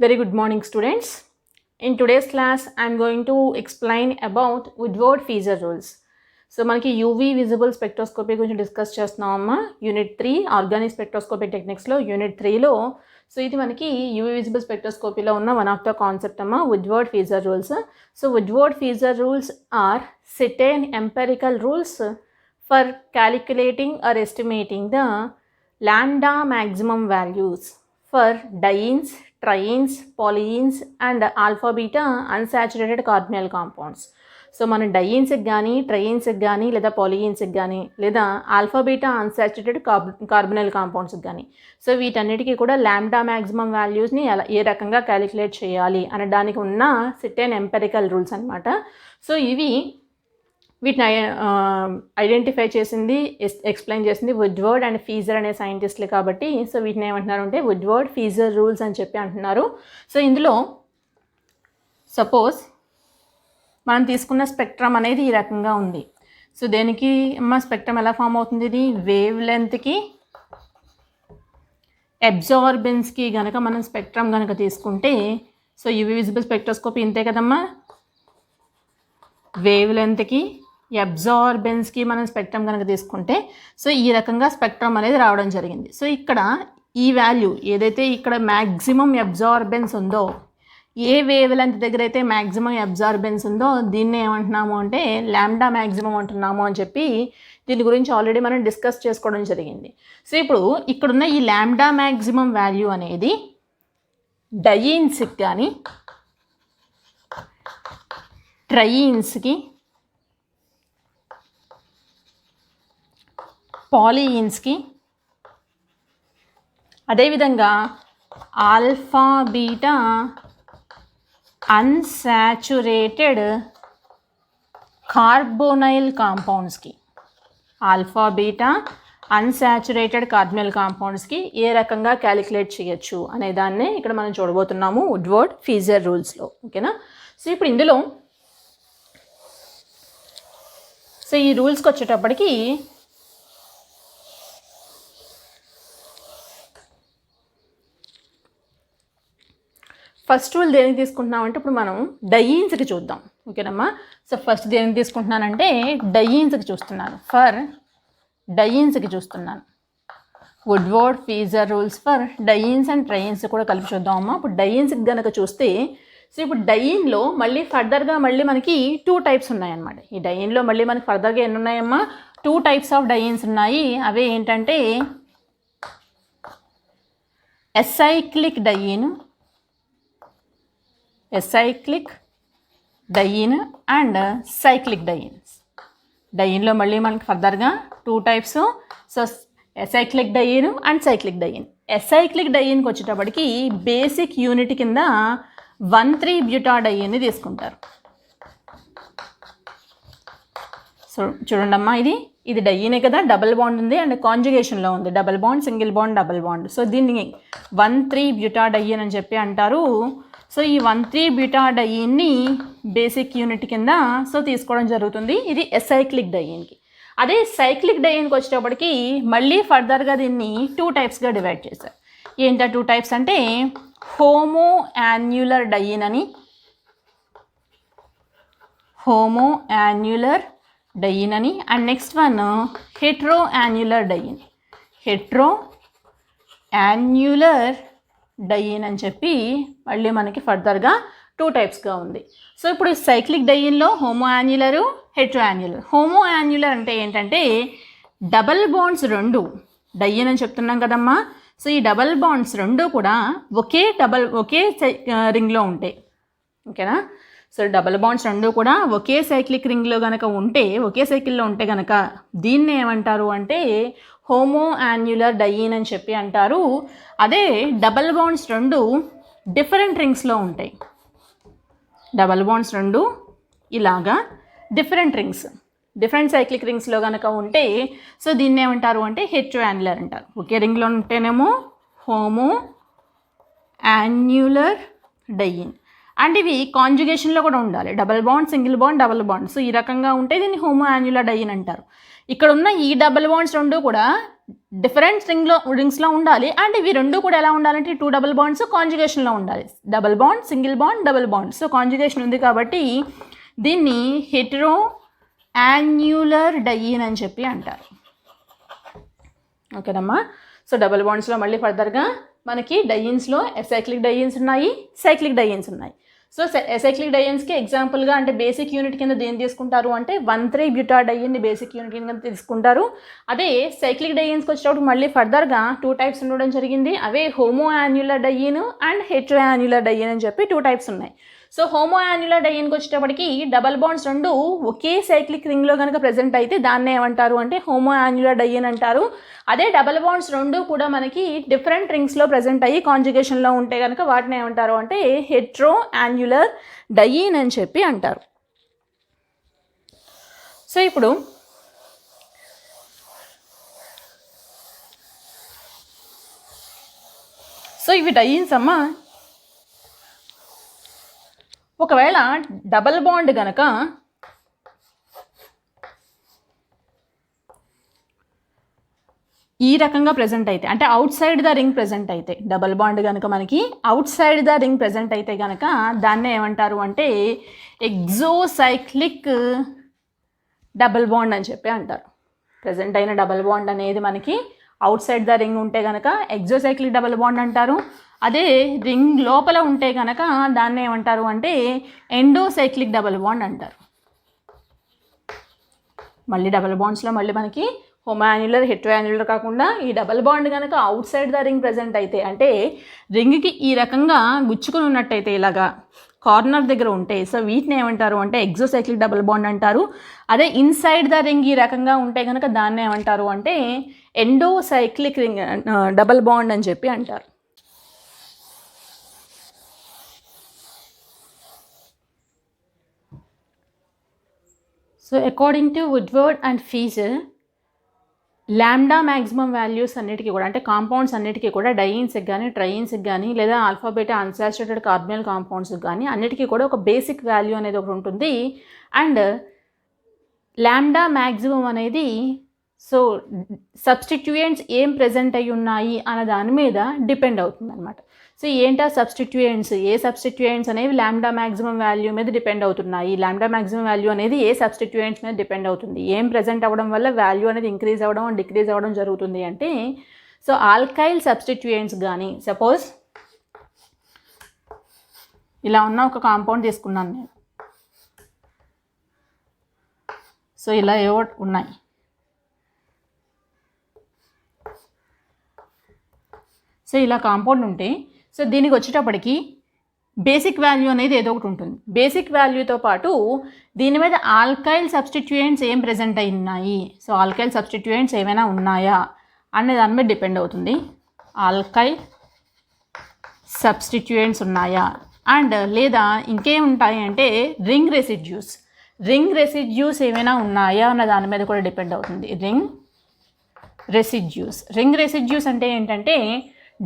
Very good morning, students. In today's class, I am going to explain about Woodward-Fieser rules. So, మనకి UV visible spectroscopy గురించి discuss చేస్తున్నామమ్మా. Unit 3 organic spectroscopy టెక్నిక్స్లో unit 3లో. So ఇది మనకి UV visible spectroscopyలో ఉన్న one of the concept అమ్మా, Woodward-Fieser rules. So, Woodward-Fieser rules are certain empirical rules for calculating or estimating the lambda maximum values for dienes, trienes, polyenes and alpha beta unsaturated carbonyl compounds. So మనం డైయిన్స్కి కానీ ట్రైన్స్కి కానీ లేదా పాలియన్స్కి కానీ లేదా ఆల్ఫా బీటా అన్సాచురేటెడ్ కార్బొనైల్ కాంపౌండ్స్కి కానీ సో వీటన్నిటికీ కూడా ల్యాండా మ్యాక్సిమం వాల్యూస్ని ఎలా ఏ రకంగా క్యాలిక్యులేట్ చేయాలి అనడానికి ఉన్న సిటెన్ ఎంపెరికల్ రూల్స్ అనమాట. సో ఇవి వీటిని ఐడెంటిఫై చేసింది, ఎక్స్ప్లెయిన్ చేసింది వుడ్వర్డ్ అండ్ ఫీజర్ అనే సైంటిస్టులు కాబట్టి సో వీటిని ఏమంటున్నారు అంటే వుడ్వర్డ్-ఫీజర్ రూల్స్ అని చెప్పి అంటున్నారు. సో ఇందులో సపోజ్ మనం తీసుకున్న స్పెక్ట్రమ్ అనేది ఈ రకంగా ఉంది. సో దేనికి స్పెక్ట్రమ్ ఎలా ఫామ్ అవుతుంది? ఇది వేవ్ లెంత్కి అబ్జార్బెన్స్కి కనుక మనం స్పెక్ట్రమ్ కనుక తీసుకుంటే సో యూవీ విజిబుల్ స్పెక్ట్రోస్కోపీ ఇంతే కదమ్మా. వేవ్ లెంత్కి అబ్జార్బెన్స్కి మనం స్పెక్ట్రమ్ కనుక తీసుకుంటే సో ఈ రకంగా స్పెక్ట్రమ్ అనేది రావడం జరిగింది. సో ఇక్కడ ఈ వాల్యూ ఏదైతే ఇక్కడ మ్యాక్సిమం అబ్జార్బెన్స్ ఉందో, ఏ వేవ్ లెంత్ దగ్గర అయితే మ్యాక్సిమం అబ్జార్బెన్స్ ఉందో దీన్ని ఏమంటున్నాము అంటే ల్యాండా మ్యాక్సిమం అంటున్నాము అని చెప్పి దీని గురించి ఆల్రెడీ మనం డిస్కస్ చేసుకోవడం జరిగింది. సో ఇప్పుడు ఇక్కడున్న ఈ ల్యాండా మ్యాక్సిమం వాల్యూ అనేది డయీన్స్కి కానీ ట్రైయిన్స్కి పాలియన్స్కి అదేవిధంగా ఆల్ఫా బీటా అన్సాచురేటెడ్ కార్బొనైల్ కాంపౌండ్స్కి ఆల్ఫా బీటా అన్సాచురేటెడ్ కార్బొనైల్ కాంపౌండ్స్కి ఏ రకంగా క్యాలిక్యులేట్ చేయొచ్చు అనే దాన్నే ఇక్కడ మనం చూడబోతున్నాము వుడ్వర్డ్-ఫీజర్ రూల్స్లో. ఓకేనా? సో ఇప్పుడు ఇందులో సో ఈ రూల్స్కి వచ్చేటప్పటికి ఫస్ట్ రూల్ దేనికి తీసుకుంటున్నామంటే ఇప్పుడు మనం డయీన్స్కి చూద్దాం. ఓకేనమ్మా? సో ఫస్ట్ దేనికి తీసుకుంటున్నానంటే డయీన్స్కి చూస్తున్నాను. ఫర్ డయీన్స్కి చూస్తున్నాను. వుడ్వర్డ్-ఫీజర్ రూల్స్ ఫర్ డయీన్స్ అండ్ ట్రైన్స్ కూడా కలిపి చూద్దామమ్మా. ఇప్పుడు డయీన్స్కి కనుక చూస్తే సో ఇప్పుడు డయీన్లో మళ్ళీ ఫర్దర్గా మళ్ళీ మనకి 2 టైప్స్ ఉన్నాయన్నమాట. ఈ డయీన్లో మళ్ళీ మనకి ఫర్దర్గా ఎన్ని ఉన్నాయమ్మా? 2 టైప్స్ ఆఫ్ డయీన్స్ ఉన్నాయి. అవే ఏంటంటే acyclic diene and cyclic dienes. డయీన్లో మళ్ళీ మనకి ఫర్దర్గా 2 types. So acyclic diene and cyclic diene. Acyclic డయీన్కి వచ్చేటప్పటికి బేసిక్ యూనిట్ కింద 1,3-బ్యూటాడయీన్ని తీసుకుంటారు. సో చూడండమ్మా, ఇది డయీనే కదా, డబుల్ బాండ్ ఉంది అండ్ కాంజుగేషన్లో ఉంది. Double bond, single bond, double bond. So దీన్ని 1,3-బ్యూటాడయీన్ అని చెప్పి అంటారు. సో ఈ 1,3-బ్యూటాడయీన్ని బేసిక్ యూనిట్ కింద సో తీసుకోవడం జరుగుతుంది. ఇది ఎసైక్లిక్ డయీన్కి. అదే సైక్లిక్ డయీన్కి వచ్చేటప్పటికి మళ్ళీ ఫర్దర్గా దీన్ని 2 టైప్స్గా డివైడ్ చేశారు. ఏంటా 2 టైప్స్ అంటే హోమో యాన్యులర్ డయీన్ అని and next one hetero annular diene అని చెప్పి మళ్ళీ మనకి ఫర్దర్గా 2 టైప్స్గా ఉంది. సో ఇప్పుడు సైక్లిక్ డయీన్లో homo annular, hetero annular. Homo annular అంటే ఏంటంటే డబల్ బాండ్స్ 2 డయీన్ అని చెప్తున్నాం కదమ్మా. సో ఈ డబల్ బాండ్స్ 2 కూడా ఒకే రింగ్లో ఉంటాయి. ఓకేనా? సో డబల్ బాండ్స్ 2 కూడా ఒకే సైక్లిక్ రింగ్లో కనుక ఉంటే, ఒకే సైకిల్లో ఉంటే కనుక దీన్ని ఏమంటారు అంటే హోమో యాన్యులర్ డయీన్ అని చెప్పి అంటారు. అదే డబల్ బాండ్స్ 2 డిఫరెంట్ రింగ్స్లో ఉంటాయి. డబల్ బాండ్స్ 2 ఇలాగా డిఫరెంట్ సైక్లిక్ రింగ్స్లో కనుక ఉంటే సో దీన్ని ఏమంటారు అంటే హెట్రో యాన్యులర్ అంటారు. ఒకే రింగ్లో ఉంటేనేమో హోమో యాన్యులర్ డయీన్. అండ్ ఇవి కాంజుగేషన్లో కూడా ఉండాలి. Double bond, single bond, double bond. So ఈ రకంగా ఉంటే దీన్ని హోమో యాన్యులర్ డయీన్ అంటారు. ఇక్కడ ఉన్న ఈ డబుల్ బాండ్స్ 2 కూడా డిఫరెంట్ రింగ్స్లో ఉండాలి. అండ్ ఇవి రెండు కూడా ఎలా ఉండాలంటే 2 డబుల్ బాండ్స్ కాంజుగేషన్లో ఉండాలి. Double bond, single bond, double bond. So conjugation ఉంది కాబట్టి దీన్ని హెటెరో యాన్యులర్ డయీన్ అని చెప్పి అంటారు. ఓకేనమ్మా. సో డబుల్ బాండ్స్లో మళ్ళీ ఫర్దర్గా మనకి డయీన్స్లో ఎసైక్లిక్ డయీన్స్ ఉన్నాయి, సైక్లిక్ డయీన్స్ ఉన్నాయి. సో ఎసైక్లిక్ డయీన్స్కి ఎగ్జాంపుల్గా అంటే బేసిక్ యూనిట్ కింద దేన్ని తీసుకుంటారు అంటే 1,3-బ్యూటాడయీన్ని బేసిక్ యూనిట్ కింద తీసుకుంటారు. అదే సైక్లిక్ డయీన్స్కి వచ్చేటప్పుడు మళ్ళీ ఫర్దర్గా 2 టైప్స్ ఉండడం జరిగింది. అవే homo annular diene and hetero annular diene అని చెప్పి 2 టైప్స్ ఉన్నాయి. సో హోమో యాన్యులర్ డయీన్కి వచ్చేటప్పటికి డబల్ బాండ్స్ రెండు ఒకే సైక్లిక్ రింగ్లో కనుక ప్రెజెంట్ అయితే దాన్నే ఏమంటారు అంటే హోమో యాన్యులర్ డయీన్ అంటారు. అదే డబల్ బాండ్స్ రెండు కూడా మనకి డిఫరెంట్ రింగ్స్లో ప్రెజెంట్ అయ్యి కాంజుగేషన్లో ఉంటే కనుక వాటిని ఏమంటారు అంటే హెటెరో యాన్యులర్ డయీన్ అని చెప్పి అంటారు. సో ఇప్పుడు ఇవి డయీన్స్ అమ్మ. ఒకవేళ డబల్ బాండ్ గనక ఈ రకంగా ప్రెజెంట్ అయితే అంటే out side the ring present అయితే డబల్ బాండ్ కనుక మనకి out side the ring present అయితే కనుక దాన్నే ఏమంటారు అంటే ఎగ్జోసైక్లిక్ డబల్ బాండ్ అని చెప్పి అంటారు. ప్రెజెంట్ అయిన డబల్ బాండ్ అనేది మనకి అవుట్ సైడ్ ద రింగ్ ఉంటే కనుక ఎగ్జోసైక్లిక్ డబల్ బాండ్ అంటారు. అదే రింగ్ లోపల ఉంటే కనుక దాన్ని ఏమంటారు అంటే ఎండోసైక్లిక్ డబల్ బాండ్ అంటారు. మళ్ళీ డబల్ బాండ్స్లో మళ్ళీ మనకి హోమో యాన్యులర్, హెటెరో యాన్యులర్ కాకుండా ఈ డబల్ బాండ్ కనుక out side the ring present అయితే అంటే రింగ్కి ఈ రకంగా గుచ్చుకుని ఉన్నట్టయితే ఇలాగా కార్నర్ దగ్గర ఉంటే సో వీటిని ఏమంటారు అంటే ఎగ్జోసైక్లిక్ డబుల్ బాండ్ అంటారు. అదే ఇన్సైడ్ ద రింగ్ ఈ రకంగా ఉంటే కనుక దాన్ని ఏమంటారు అంటే ఎండోసైక్లిక్ రింగ్ డబుల్ బాండ్ అని చెప్పి అంటారు. So according to Woodward and ఫీజర్ lambda maximum values అన్నిటికీ కూడా అంటే కాంపౌండ్స్ అన్నిటికీ కూడా డయీన్స్కి కానీ ట్రయీన్స్కి కానీ లేదా ఆల్ఫా బీటా అన్సాచురేటెడ్ కార్బోనిల్ కాంపౌండ్స్కి కానీ అన్నిటికీ కూడా ఒక బేసిక్ వాల్యూ అనేది ఒకటి ఉంటుంది. అండ్ లాంబ్డా మ్యాక్సిమం అనేది సో సబ్స్టిట్యూయెంట్స్ ఏం ప్రెజెంట్ అయ్యి ఉన్నాయి అన్న దాని మీద డిపెండ్ అవుతుంది అనమాట. సో ఏంటా సబ్స్టిట్యూయెంట్స్, ఏ సబ్స్టిట్యూయెంట్స్ అనేవి లాంబ్డా మ్యాక్సిమం వాల్యూ మీద డిపెండ్ అవుతున్నాయి. లాంబ్డా మ్యాక్సిమం వాల్యూ అనేది ఏ సబ్స్టిట్యూయెంట్స్ మీద డిపెండ్ అవుతుంది, ఏం ప్రెజెంట్ అవ్వడం వల్ల వాల్యూ అనేది ఇంక్రీజ్ అవ్వడం డిక్రీజ్ అవ్వడం జరుగుతుంది అంటే సో ఆల్కైల్ సబ్స్టిట్యూయెంట్స్ కానీ సపోజ్ ఇలా ఉన్న ఒక కాంపౌండ్ తీసుకున్నాను నేను. సో ఇలా ఏవో ఉన్నాయి. సో ఇలా కాంపౌండ్ ఉంటే సో దీనికి వచ్చేటప్పటికి బేసిక్ వాల్యూ అనేది ఏదో ఒకటి ఉంటుంది. బేసిక్ వాల్యూతో పాటు దీని మీద ఆల్కైల్ సబ్స్టిట్యూయెంట్స్ ఏం ప్రెజెంట్ అయి ఉన్నాయి, సో ఆల్కైల్ సబ్స్టిట్యూయెంట్స్ ఏమైనా ఉన్నాయా అనే దాని మీద డిపెండ్ అవుతుంది. ఆల్కైల్ సబ్స్టిట్యూయెంట్స్ ఉన్నాయా అండ్ లేదా ఇంకేం ఉంటాయి అంటే రింగ్ రెసిడ్యూస్ ఏమైనా ఉన్నాయా అన్న దాని మీద కూడా డిపెండ్ అవుతుంది. రింగ్ రెసిడ్యూస్ అంటే ఏంటంటే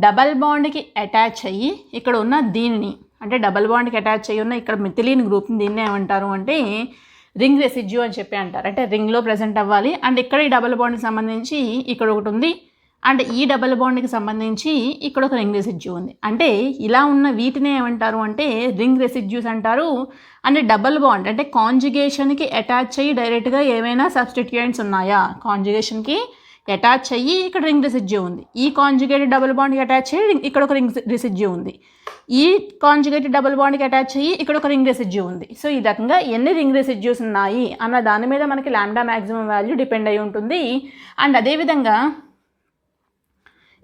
డబల్ బాండ్కి అటాచ్ అయ్యి ఇక్కడ ఉన్న దీనిని అంటే డబల్ బాండ్కి అటాచ్ అయ్యి ఉన్న ఇక్కడ మిథిలీన్ గ్రూప్ని దీన్ని ఏమంటారు అంటే రింగ్ రెసిడ్యూ అని చెప్పి అంటారు. అంటే రింగ్లో ప్రెజెంట్ అవ్వాలి అండ్ ఇక్కడ ఈ డబల్ బాండ్కి సంబంధించి ఇక్కడ ఒకటి ఉంది అండ్ ఈ డబల్ బాండ్కి సంబంధించి ఇక్కడ ఒక రింగ్ రెసిడ్యూ ఉంది. అంటే ఇలా ఉన్న వీటినే ఏమంటారు అంటే రింగ్ రెసిడ్యూస్ అంటారు. అండ్ డబల్ బాండ్ అంటే కాంజుగేషన్కి అటాచ్ అయ్యి డైరెక్ట్గా ఏమైనా సబ్స్టిట్యూయెంట్స్ ఉన్నాయా, కాంజుగేషన్కి అటాచ్ అయ్యి ఇక్కడ రింగ్ రెసిడ్యూ ఉంది, ఈ కాంజుగేటెడ్ డబుల్ బాండ్కి అటాచ్ అయ్యి ఇక్కడ ఒక రింగ్ రెసిడ్యూ ఉంది, ఈ కాంజుగేటెడ్ డబుల్ బాండ్కి అటాచ్ అయ్యి ఇక్కడ ఒక రింగ్ రెసిడ్యూ ఉంది. సో ఈ రకంగా ఎన్ని రింగ్ రెసిడ్యూస్ ఉన్నాయి అన్న దాని మీద మనకి లాంబ్డా మ్యాక్సిమం వాల్యూ డిపెండ్ అయి ఉంటుంది. అండ్ అదేవిధంగా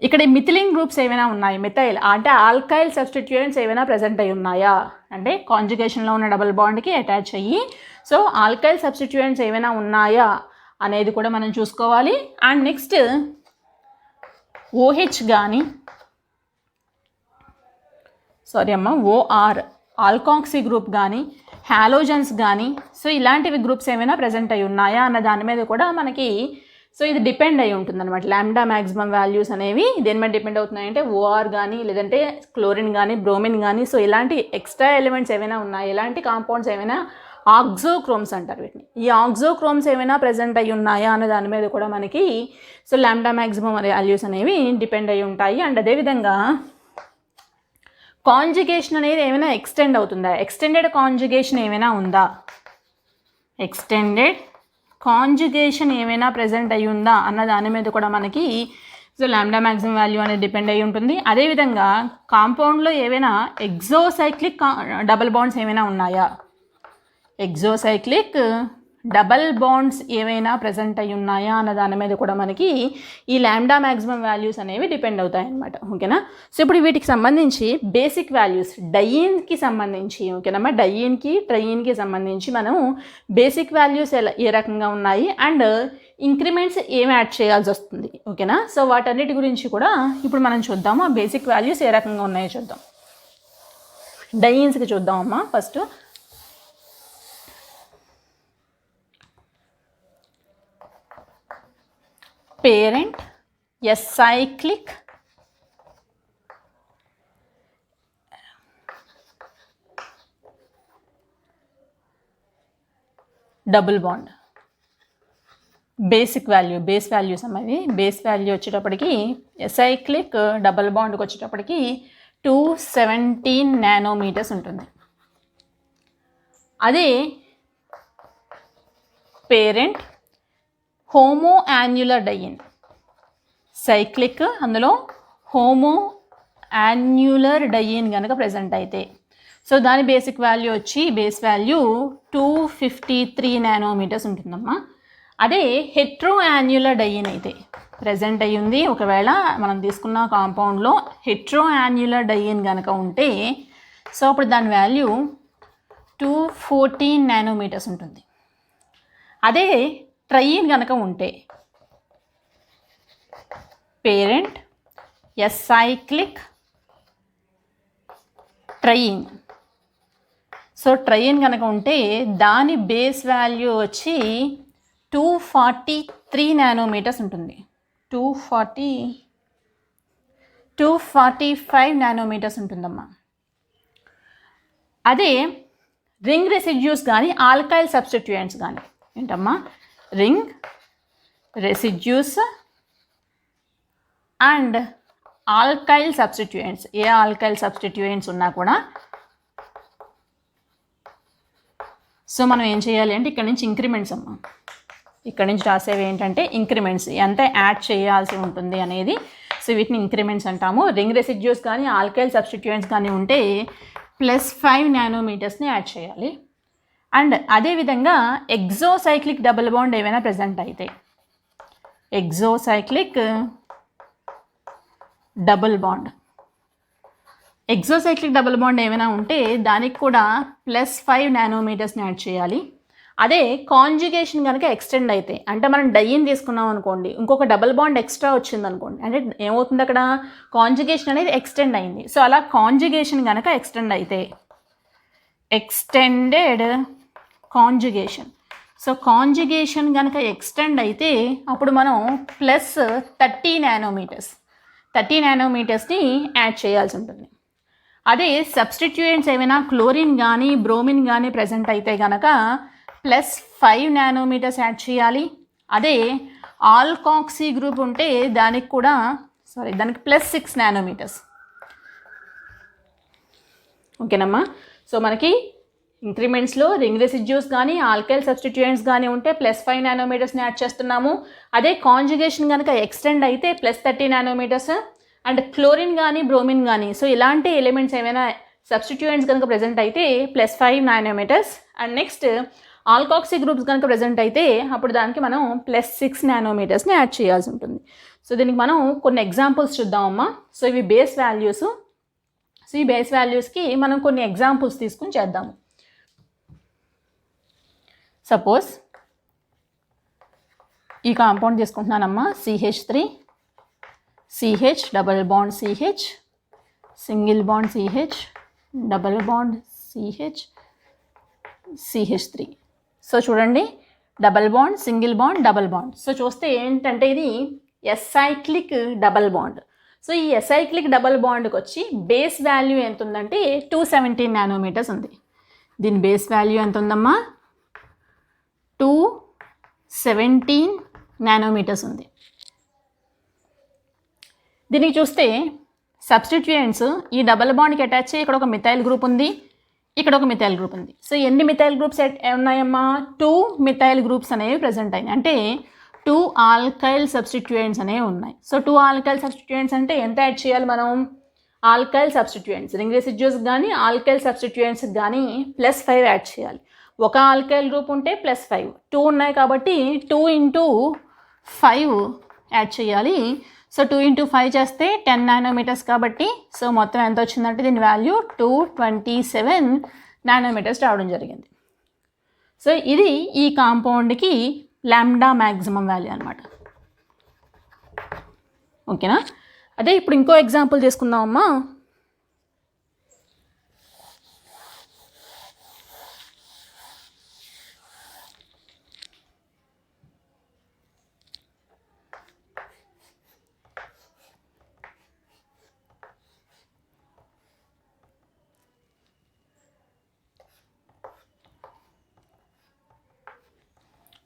ఇక్కడ మిథిలిన్ గ్రూప్స్ ఏమైనా ఉన్నాయి, మిథైల్ అంటే ఆల్కైల్ సబ్స్టిట్యూయెంట్స్ ఏమైనా ప్రెజెంట్ అయి ఉన్నాయా అంటే కాంజుగేషన్లో ఉన్న డబుల్ బాండ్కి అటాచ్ అయ్యి సో ఆల్కైల్ సబ్స్టిట్యూయెంట్స్ ఏమైనా ఉన్నాయా అనేది కూడా మనం చూసుకోవాలి. అండ్ నెక్స్ట్ ఓహెచ్ కానీ ఓఆర్ ఆల్కాక్సీ గ్రూప్ కానీ హాలోజన్స్ కానీ సో ఇలాంటివి గ్రూప్స్ ఏమైనా ప్రెజెంట్ అయి ఉన్నాయా అన్న దాని మీద కూడా మనకి సో ఇది డిపెండ్ అయి ఉంటుంది అనమాట. లాంబ్డా మ్యాక్సిమం వాల్యూస్ అనేవి దేని మీద డిపెండ్ అవుతున్నాయంటే ఓఆర్ కానీ లేదంటే క్లోరిన్ కానీ బ్రోమిన్ కానీ సో ఇలాంటి ఎక్స్ట్రా ఎలిమెంట్స్ ఏమైనా ఉన్నాయి, ఎలాంటి కాంపౌండ్స్ ఏమైనా ఆక్సోక్రోమ్స్ అంటారు వీటిని. ఈ ఆక్సోక్రోమ్స్ ఏమైనా ప్రజెంట్ అయ్యి ఉన్నాయా అనే దాని మీద కూడా మనకి సో లాంబ్డా మ్యాక్సిమం వాల్యూస్ అనేవి డిపెండ్ అయ్యి ఉంటాయి. అండ్ అదేవిధంగా కాంజుగేషన్ అనేది ఏమైనా ఎక్స్టెండ్ అవుతుందా, ఎక్స్టెండెడ్ కాంజుగేషన్ ఏమైనా ఉందా, ఎక్స్టెండెడ్ కాంజుగేషన్ ఏమైనా ప్రజెంట్ అయ్యి ఉందా అన్న దాని మీద కూడా మనకి సో లాంబ్డా మ్యాక్సిమం వాల్యూ అనేది డిపెండ్ అయ్యి ఉంటుంది. అదేవిధంగా కాంపౌండ్లో ఏవైనా ఎగ్జోసైక్లిక్ డబుల్ బాండ్స్ ఏమైనా ఉన్నాయా, ఎగ్జోసైక్లిక్ డబల్ బాండ్స్ ఏవైనా ప్రజెంట్ అయ్యి ఉన్నాయా అన్న దాని మీద కూడా మనకి ఈ లాంబ్డా మ్యాక్సిమం వాల్యూస్ అనేవి డిపెండ్ అవుతాయి అన్నమాట. ఓకేనా. సో ఇప్పుడు వీటికి సంబంధించి బేసిక్ వాల్యూస్ డయీన్కి సంబంధించి ఓకేనమ్మా, డయీన్కి ట్రయీన్కి సంబంధించి మనం బేసిక్ వాల్యూస్ ఏ రకంగా ఉన్నాయి అండ్ ఇంక్రిమెంట్స్ ఏమి యాడ్ చేయాల్సి వస్తుంది. ఓకేనా. సో వాటన్నిటి గురించి కూడా ఇప్పుడు మనం చూద్దాము. ఆ బేసిక్ వాల్యూస్ ఏ రకంగా ఉన్నాయో చూద్దాం. డయీన్స్కి చూద్దామమ్మా. First parent acyclic double bond basic value base values అన్నది బేస్ వాల్యూ వచ్చేటప్పటికి ఎసైక్లిక్ డబుల్ బాండ్కి వచ్చేటప్పటికి 217 నానోమీటర్స్ ఉంటుంది. అదే parent homo annular diene cyclic అందులో హోమో యాన్యులర్ డయీన్ కనుక ప్రజెంట్ అయితే సో దాని బేసిక్ వాల్యూ వచ్చి బేస్ వాల్యూ 253 నానోమీటర్స్ ఉంటుందమ్మా. అదే హెట్రో యాన్యులర్ డయీన్ అయితే ప్రజెంట్ అయ్యి ఉంది, ఒకవేళ మనం తీసుకున్న కాంపౌండ్లో హెట్రో యాన్యులర్ డయీన్ కనుక ఉంటే సో అప్పుడు దాని వాల్యూ 214 నానోమీటర్స్ ఉంటుంది. అదే ట్రయీన్ కనుక ఉంటే పేరెంట్ ఎసైక్లిక్ ట్రయీన్ సో ట్రయీన్ కనుక ఉంటే దాని బేస్ వాల్యూ వచ్చి 243 నానోమీటర్స్ ఉంటుంది. 245 నానోమీటర్స్ ఉంటుందమ్మా. అదే రింగ్ రెసిడ్యూస్ కానీ ఆల్కైల్ సబ్స్టిట్యూయెంట్స్ కానీ ఏంటమ్మా, ring residues and alkyl substituents A alkyl substituents ఉన్నా కూడా సో మనం ఏం చేయాలి అంటే ఇక్కడ నుంచి ఇంక్రిమెంట్స్ అమ్మా, ఇక్కడ నుంచి రాసేవి ఏంటంటే ఇంక్రిమెంట్స్ ఎంత యాడ్ చేయాల్సి ఉంటుంది అనేది సో వీటిని ఇంక్రిమెంట్స్ అంటాము. రింగ్ రెసిడ్యూస్ కానీ ఆల్కైల్ సబ్స్టిట్యూయెంట్స్ కానీ ఉంటే +5 నానోమీటర్స్ని యాడ్ చేయాలి. అండ్ అదేవిధంగా ఎగ్జోసైక్లిక్ డబుల్ బాండ్ ఏమైనా ప్రజెంట్ అయితే ఎగ్జోసైక్లిక్ డబుల్ బాండ్ ఏమైనా ఉంటే దానికి కూడా +5 నానోమీటర్స్ని యాడ్ చేయాలి. అదే కాంజుగేషన్ కనుక ఎక్స్టెండ్ అయితే అంటే మనం డయీన్ తీసుకున్నాం అనుకోండి, ఇంకొక డబుల్ బాండ్ ఎక్స్ట్రా వచ్చింది అనుకోండి, అంటే ఏమవుతుంది అక్కడ కాంజుగేషన్ అనేది ఎక్స్టెండ్ అయింది. సో అలా కాంజుగేషన్ కనుక ఎక్స్టెండ్ అయితే ఎక్స్టెండెడ్ కాంజుగేషన్ సో కాంజుగేషన్ కనుక ఎక్స్టెండ్ అయితే అప్పుడు మనం +30 నానోమీటర్స్ని యాడ్ చేయాల్సి ఉంటుంది. అదే సబ్స్టిట్యూయెంట్స్ ఏమైనా క్లోరిన్ కానీ బ్రోమిన్ కానీ ప్రజెంట్ అయితే కనుక +5 నానోమీటర్స్ యాడ్ చేయాలి. అదే ఆల్కాక్సీ గ్రూప్ ఉంటే దానికి కూడా దానికి +6 నానోమీటర్స్. ఓకేనమ్మా. సో మనకి ఇంక్రిమెంట్స్లో రింగ్ రెసిడ్యూస్ కానీ ఆల్కైల్ సబ్స్టిట్యూయెంట్స్ కానీ ఉంటే +5 నానోమీటర్స్ని యాడ్ చేస్తున్నాము. అదే కాంజుగేషన్ కనుక ఎక్స్టెండ్ అయితే +30 నానోమీటర్స్. అండ్ క్లోరిన్ కానీ బ్రోమిన్ కానీ సో ఇలాంటి ఎలిమెంట్స్ ఏమైనా సబ్స్టిట్యూయెంట్స్ కనుక ప్రజెంట్ అయితే +5 nanometres. And next alkoxy groups కనుక ప్రజెంట్ అయితే అప్పుడు దానికి మనం +6 నానోమీటర్స్ని యాడ్ చేయాల్సి ఉంటుంది. సో దీనికి మనం కొన్ని ఎగ్జాంపుల్స్ చూద్దామమ్మా. సో ఇవి బేస్ వాల్యూస్. సో ఈ బేస్ వాల్యూస్కి మనం కొన్ని ఎగ్జాంపుల్స్ తీసుకుని చేద్దాము. సపోజ్ ఈ కాంపౌండ్ తీసుకుంటున్నానమ్మా, CH3 CH double bond CH single bond CH double bond CH CH3. So చూడండి, double bond single bond double bond. So చూస్తే ఏంటంటే ఇది ఎసైక్లిక్ డబల్ బాండ్. సో ఈ ఎసైక్లిక్ డబల్ బాండ్కి వచ్చి బేస్ వాల్యూ ఎంత ఉందంటే 217 నానోమీటర్స్ ఉంది. దీని బేస్ వాల్యూ ఎంత ఉందమ్మా 217 నానోమీటర్స్ ఉంది. దీనికి చూస్తే సబ్స్టిట్యూయెంట్స్ ఈ డబల్ బాండ్కి అటాచ్ అయ్యి ఇక్కడ ఒక మిథైల్ గ్రూప్ ఉంది, ఇక్కడ ఒక మిథైల్ గ్రూప్ ఉంది. సో ఎన్ని మిథైల్ గ్రూప్స్ ఉన్నాయమ్మా 2 మిథైల్ గ్రూప్స్ అనేవి ప్రజెంట్ అయినాయి, అంటే 2 ఆల్కైల్ సబ్స్టిట్యూయెంట్స్ అనేవి ఉన్నాయి. సో 2 ఆల్కైల్ సబ్స్టిట్యూయెంట్స్ అంటే ఎంత యాడ్ చేయాలి మనం, ఆల్కైల్ సబ్స్టిట్యూయెంట్స్ రింగ్ రెసిడ్యూస్ కానీ ఆల్కైల్ సబ్స్టిట్యూయెంట్స్ కానీ +5 యాడ్ చేయాలి. ఒక ఆల్కైల్ గ్రూప్ ఉంటే +5, 2 ఉన్నాయి కాబట్టి 2 × 5 యాడ్ చేయాలి. సో 2 × 5 చేస్తే 10 నానోమీటర్స్ కాబట్టి సో మొత్తం ఎంత వచ్చిందంటే దీని వాల్యూ 227 నానోమీటర్స్ రావడం జరిగింది. సో ఇది ఈ కాంపౌండ్కి లాంబ్డా మ్యాక్సిమం వాల్యూ అనమాట. ఓకేనా. అదే ఇప్పుడు ఇంకో ఎగ్జాంపుల్ తీసుకుందామమ్మా.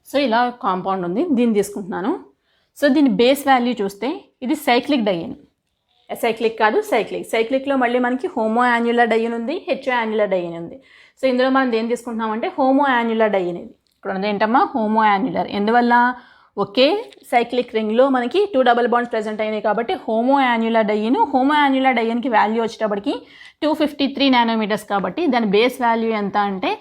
సో ఇలా కాంపౌండ్ ఉంది, దీన్ని తీసుకుంటున్నాను. సో దీని బేస్ వాల్యూ చూస్తే ఇది సైక్లిక్ డైన్, అసైక్లిక్ కాదు సైక్లిక్. సైక్లిక్లో మళ్ళీ మనకి హోమో యాన్యులర్ డైన్ ఉంది, హెచో యాన్యులర్ డైన్ ఉంది. సో ఇందులో మనం దేని తీసుకుంటున్నామంటే హోమో యాన్యులర్ డైన్. ఇది ఇక్కడ ఉన్నది ఏంటమ్మా హోమో యాన్యులర్. ఎందువల్ల ఒకే సైక్లిక్ రింగ్లో మనకి 2 డబుల్ బాండ్స్ ప్రజెంట్ అయినాయి కాబట్టి homo annular diene. Homo annular డైన్కి వాల్యూ వచ్చేటప్పటికి 253 నానోమీటర్స్ కాబట్టి దాని బేస్ వాల్యూ ఎంత అంటే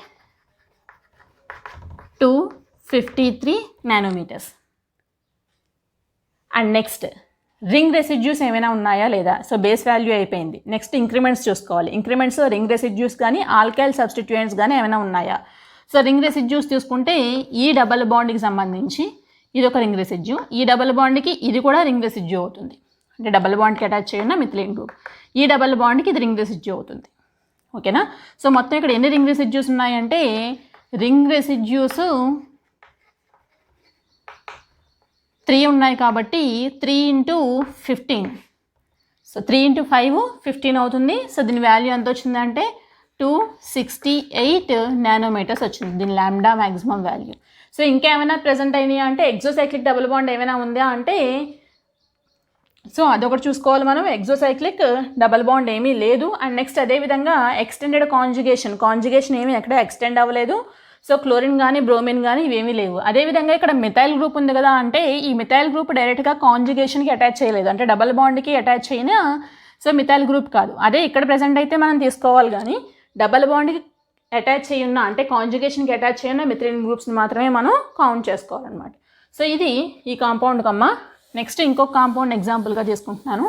253 nanometres. And next ring residues ఏమైనా ఉన్నాయా లేదా. సో బేస్ వాల్యూ అయిపోయింది. నెక్స్ట్ ఇంక్రిమెంట్స్ చూసుకోవాలి. ఇంక్రిమెంట్స్లో రింగ్ రెసిడ్యూస్ కానీ ఆల్కైల్ సబ్స్టిట్యూయెంట్స్ కానీ ఏమైనా ఉన్నాయా. సో రింగ్ రెసిడ్యూస్ తీసుకుంటే ఈ డబల్ బాండ్కి సంబంధించి ఇది ఒక రింగ్ రెసిడ్యూ, ఈ డబల్ బాండ్కి ఇది కూడా రింగ్ రెసిడ్యూ అవుతుంది, అంటే డబల్ బాండ్కి అటాచ్ అయిన మిథిలిన్ గ్రూప్. ఈ డబల్ బాండ్కి ఇది రింగ్ రెసిడ్యూ అవుతుంది. ఓకేనా. సో మొత్తం ఇక్కడ ఎన్ని రింగ్ రెసిడ్యూస్ ఉన్నాయంటే రింగ్ రెసిడ్యూస్ 3 ఉన్నాయి కాబట్టి 3 × 15. సో 3 × 5 15 అవుతుంది. సో దీని వాల్యూ ఎంత వచ్చిందంటే 268 నానోమీటర్స్ వచ్చింది దీని లాంబ్డా మ్యాక్సిమం వాల్యూ. సో ఇంకేమైనా ప్రజెంట్ అయినాయా అంటే ఎగ్జోసైక్లిక్ డబుల్ బాండ్ ఏమైనా ఉందా అంటే సో అదొకటి చూసుకోవాలి మనం. ఎగ్జోసైక్లిక్ డబల్ బాండ్ ఏమీ లేదు. అండ్ నెక్స్ట్ అదేవిధంగా ఎక్స్టెండెడ్ కాంజుగేషన్ ఏమీ ఎక్కడ ఎక్స్టెండ్ అవ్వలేదు. సో క్లోరిన్ కానీ బ్రోమిన్ కానీ ఇవేమీ లేవు. అదేవిధంగా ఇక్కడ మిథైల్ గ్రూప్ ఉంది కదా, అంటే ఈ మిథైల్ గ్రూప్ డైరెక్ట్గా కాంజుగేషన్కి అటాచ్ చేయలేదు, అంటే డబల్ బాండ్కి అటాచ్ అయిన సో మిథైల్ గ్రూప్ కాదు. అదే ఇక్కడ ప్రజెంట్ అయితే మనం తీసుకోవాలి, కానీ డబల్ బాండ్కి అటాచ్ అయ్యి ఉన్న అంటే కాంజుగేషన్కి అటాచ్ అయిన మిథైలిన్ గ్రూప్స్ని మాత్రమే మనం కౌంట్ చేసుకోవాలన్నమాట. సో ఇది ఈ కాంపౌండ్ కమ్మా. నెక్స్ట్ ఇంకొక కాంపౌండ్ ఎగ్జాంపుల్గా తీసుకుంటున్నాను.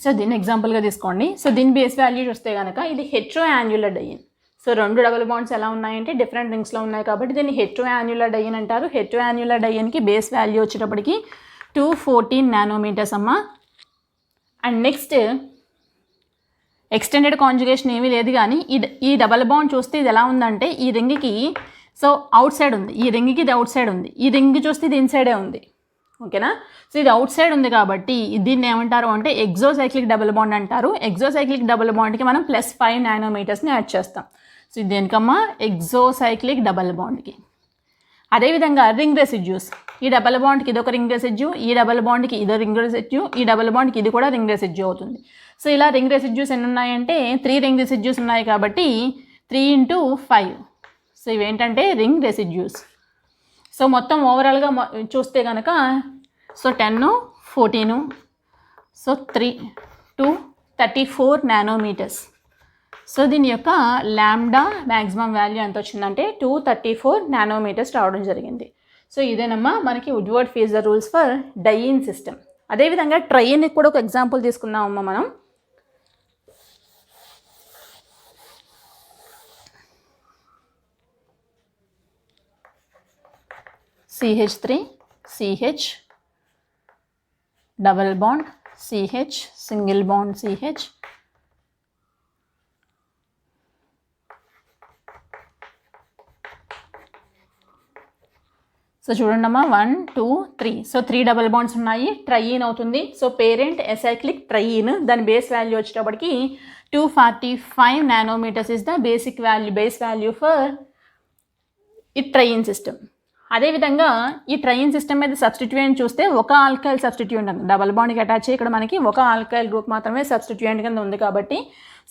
సో దీన్ని ఎగ్జాంపుల్గా తీసుకోండి. సో దీని బేస్ వాల్యూ చూస్తే కనుక ఇది hetero annular diene. So 2 double bonds ఎలా ఉన్నాయంటే డిఫరెంట్ రింగ్స్లో ఉన్నాయి కాబట్టి దీన్ని హెట్రో యాన్యులర్ డైన్ అంటారు. హెట్రో యాన్యులర్ డైన్కి బేస్ వాల్యూ వచ్చేటప్పటికి 214 నానోమీటర్స్ అమ్మ. అండ్ నెక్స్ట్ ఎక్స్టెండెడ్ కాంజుగేషన్ ఏమీ లేదు, కానీ ఈ డబల్ బాండ్ చూస్తే ఇది ఎలా ఉందంటే ఈ రింగ్కి సో అవుట్ సైడ్ ఉంది, ఈ రింగ్కి ఇది అవుట్ సైడ్ ఉంది, ఈ రింగ్ చూస్తే ఇది ఇన్సైడే ఉంది. ఓకేనా. సో ఇది అవుట్ సైడ్ ఉంది కాబట్టి దీన్ని ఏమంటారు అంటే ఎగ్జోసైక్లిక్ డబుల్ బాండ్ అంటారు. ఎగ్జోసైక్లిక్ డబుల్ బాండ్కి మనం +5 నానోమీటర్స్ని యాడ్ చేస్తాం. సో ఇది దేనికమ్మా ఎగ్జోసైక్లిక్ డబుల్ బాండ్కి. అదేవిధంగా రింగ్ రెసిడ్యూస్, ఈ డబుల్ బాండ్కి ఇదొక రింగ్ రెసిడ్యూ, ఈ డబుల్ బాండ్కి ఇదో రింగ్ రెసిడ్యూ, ఈ డబుల్ బాండ్కి ఇది కూడా రింగ్ రెసిడ్యూ అవుతుంది. సో ఇలా రింగ్ రెసిడ్యూస్ ఎన్ని ఉన్నాయంటే 3 రింగ్ రెసిడ్యూస్ ఉన్నాయి కాబట్టి 3 × 5. సో ఇవేంటంటే రింగ్ రెసిడ్యూస్. సో మొత్తం ఓవరాల్గా చూస్తే కనుక సో 10, 14, సో 234 నానోమీటర్స్. సో దీని యొక్క లాంబ్డా మ్యాక్సిమం వాల్యూ ఎంత వచ్చిందంటే 234 నానోమీటర్స్ రావడం జరిగింది. సో ఇదేనమ్మా మనకి Woodward Fieser rules for diene system. అదేవిధంగా ట్రైన్కి కూడా ఒక ఎగ్జాంపుల్ తీసుకుందామమ్మా మనం. CH3 CH double bond CH, single bond CH. So చూడండి అమ్మా 1 2 3 సో 3 డబుల్ బాండ్స్ ఉన్నాయి, ట్రైయిన్ అవుతుంది. సో పేరెంట్ ఎసైక్లిక్ ట్రైయిన్, దాని బేస్ వాల్యూ వచ్చేటప్పటికి 245 nanometres is the base value for ఈ ట్రైయిన్ సిస్టమ్. అదేవిధంగా ఈ ట్రైయిన్ సిస్టమ్ మీద సబ్స్టిట్యూయెంట్ చూస్తే ఒక ఆల్కైల్ సబ్స్టిట్యూయెంట్ ఉంది, డబల్ బాండ్కి అటాచ్ అయ్యి ఇక్కడ మనకి ఒక ఆల్కైల్ గ్రూప్ మాత్రమే సబ్స్టిట్యూయెంట్ కింద ఉంది కాబట్టి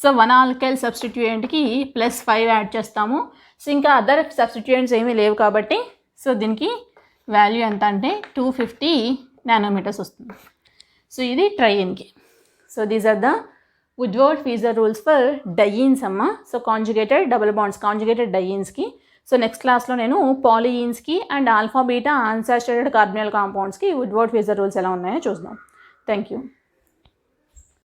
సో 1 ఆల్కైల్ సబ్స్టిట్యూయెంట్కి +5 యాడ్ చేస్తాము. సో ఇంకా అదర్ సబ్స్టిట్యూయెంట్స్ ఏమీ లేవు కాబట్టి సో దీనికి వాల్యూ ఎంత అంటే 250 నానోమీటర్స్ వస్తుంది. సో ఇది ట్రైయిన్కి. So these are the Woodward Fieser rules for dienes అమ్మ. So conjugated double bonds, conjugated డయీన్స్కి. సో నెక్స్ట్ క్లాస్లో నేను పాలియీన్స్కి and alpha beta unsaturated carbonyl కాంపౌండ్స్కి వుడ్వర్డ్-ఫీజర్ రూల్స్ ఎలా ఉన్నాయో చూద్దాం. Thank you.